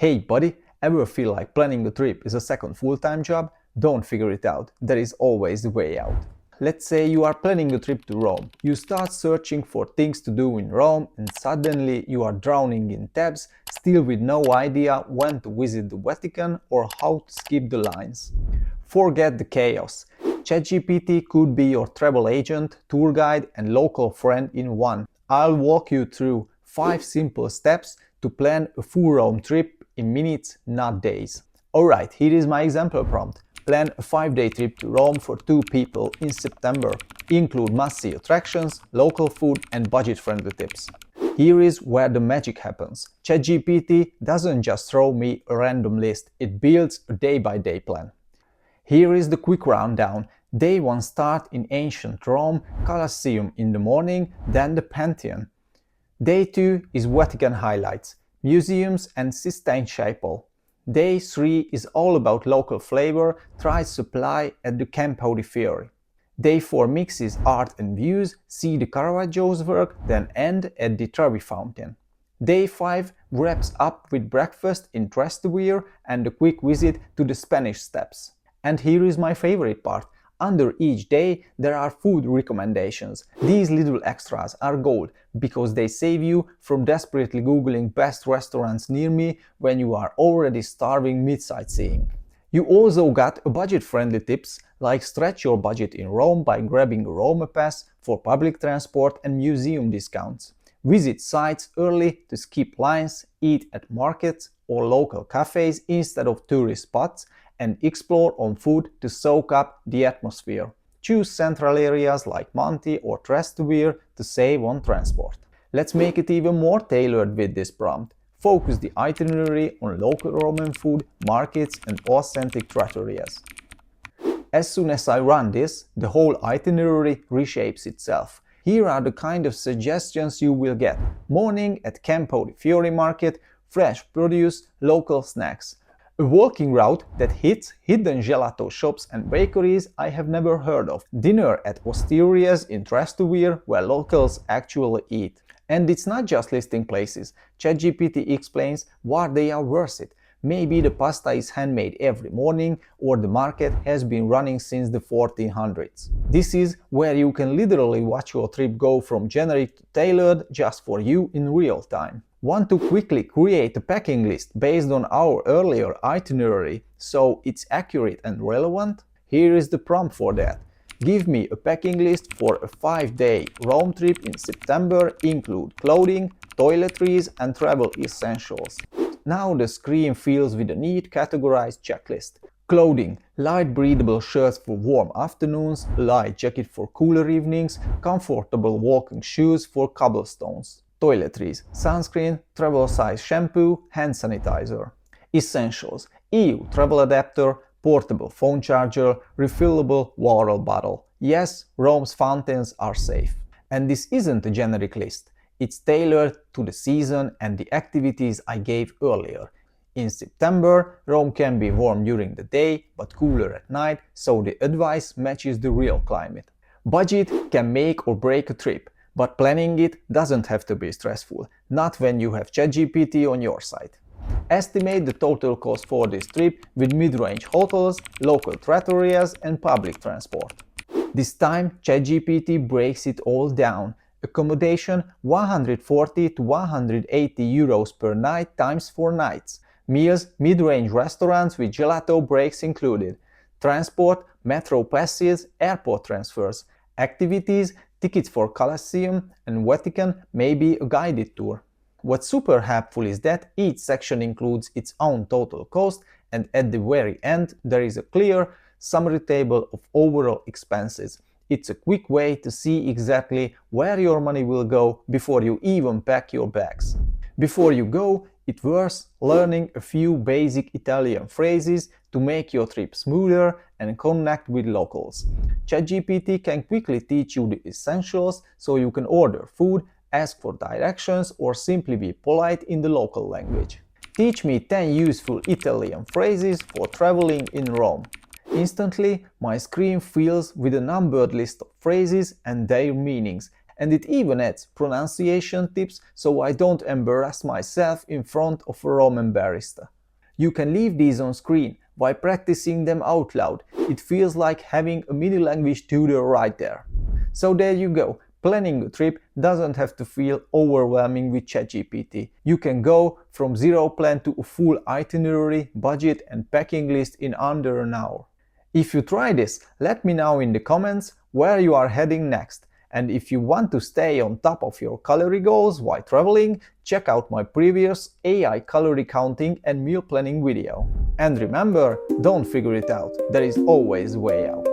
Hey buddy, ever feel like planning a trip is a second full-time job? Don't figure it out, there is always the way out. Let's say you are planning a trip to Rome. You start searching for things to do in Rome and suddenly you are drowning in tabs, still with no idea when to visit the Vatican or how to skip the lines. Forget the chaos. ChatGPT could be your travel agent, tour guide and local friend in one. I'll walk you through 5 simple steps to plan a full Rome trip in minutes, not days. Alright, here is my example prompt. Plan a 5-day trip to Rome for 2 people in September. Include must-see attractions, local food and budget-friendly tips. Here is where the magic happens. ChatGPT doesn't just throw me a random list, it builds a day-by-day plan. Here is the quick rundown. Day 1 start in ancient Rome, Colosseum in the morning, then the Pantheon. Day 2 is Vatican highlights, museums and Sistine Chapel. Day 3 is all about local flavor, try supply at the Campo di Fiori. Day 4 mixes art and views, see the Caravaggio's work, then end at the Trevi Fountain. Day 5 wraps up with breakfast in Trastevere and a quick visit to the Spanish Steps. And here is my favorite part. Under each day there are food recommendations. These little extras are gold because they save you from desperately googling best restaurants near me when you are already starving mid-sightseeing. You also got a budget-friendly tips like stretch your budget in Rome by grabbing a Rome pass for public transport and museum discounts. Visit sites early to skip lines, eat at markets or local cafes instead of tourist spots, and explore on foot to soak up the atmosphere. Choose central areas like Monte or Trastevere to save on transport. Let's make it even more tailored with this prompt. Focus the itinerary on local Roman food, markets and authentic trattorias. As soon as I run this, the whole itinerary reshapes itself. Here are the kind of suggestions you will get. Morning at Campo di Fiori market, fresh produce, local snacks. A walking route that hits hidden gelato shops and bakeries I have never heard of. Dinner at Osterias in Trastevere where locals actually eat. And it's not just listing places. ChatGPT explains why they are worth it. Maybe the pasta is handmade every morning or the market has been running since the 1400s. This is where you can literally watch your trip go from generic to tailored just for you in real time. Want to quickly create a packing list based on our earlier itinerary so it's accurate and relevant? Here is the prompt for that. Give me a packing list for a 5-day Rome trip in September, include clothing, toiletries and travel essentials. Now the screen fills with a neat categorized checklist. Clothing: light breathable shirts for warm afternoons, light jacket for cooler evenings, comfortable walking shoes for cobblestones. Toiletries: sunscreen, travel size shampoo, hand sanitizer. Essentials: EU travel adapter, portable phone charger, refillable water bottle. Yes, Rome's fountains are safe. And this isn't a generic list. It's tailored to the season and the activities I gave earlier. In September, Rome can be warm during the day but cooler at night, so the advice matches the real climate. Budget can make or break a trip, but planning it doesn't have to be stressful, not when you have ChatGPT on your side. Estimate the total cost for this trip with mid-range hotels, local trattorias and public transport. This time ChatGPT breaks it all down. Accommodation 140 to 180 euros per night times 4 nights. Meals, mid-range restaurants with gelato breaks included. Transport, metro passes, airport transfers. Activities, tickets for Colosseum and Vatican, maybe a guided tour. What's super helpful is that each section includes its own total cost and at the very end there is a clear summary table of overall expenses. It's a quick way to see exactly where your money will go before you even pack your bags. Before you go, it's worth learning a few basic Italian phrases to make your trip smoother and connect with locals. ChatGPT can quickly teach you the essentials so you can order food, ask for directions or simply be polite in the local language. Teach me 10 useful Italian phrases for traveling in Rome. Instantly, my screen fills with a numbered list of phrases and their meanings. And it even adds pronunciation tips so I don't embarrass myself in front of a Roman barista. You can leave these on screen by practicing them out loud. It feels like having a mini language tutor right there. So there you go. Planning a trip doesn't have to feel overwhelming with ChatGPT. You can go from zero plan to a full itinerary, budget and packing list in under an hour. If you try this, let me know in the comments where you are heading next. And if you want to stay on top of your calorie goals while traveling, check out my previous AI calorie counting and meal planning video. And remember, don't figure it out, there is always a way out.